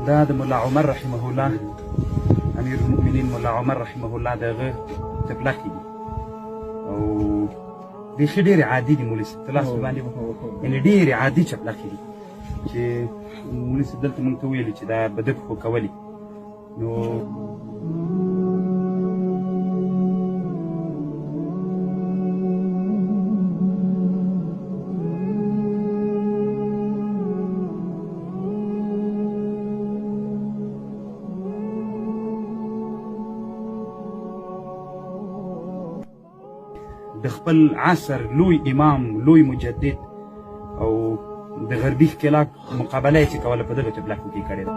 دا د ملا عمر رحمه الله امیر المؤمنین ملا عمر رحمه الله دغه تبلخي دي او بیخي ډېرې عادي دي مولوي صاحب تلاس باندې یعنې ډېرې عادي چپلخي دي چې مولوي صاحب دلته مونږ ته ویلي چې دا بدک خو کولي نو د خپل عصر لوی امام لوی مجدد او د غربي ښکېلاک مقابله یې چې کوله په دغه چپلکو کې کړې ده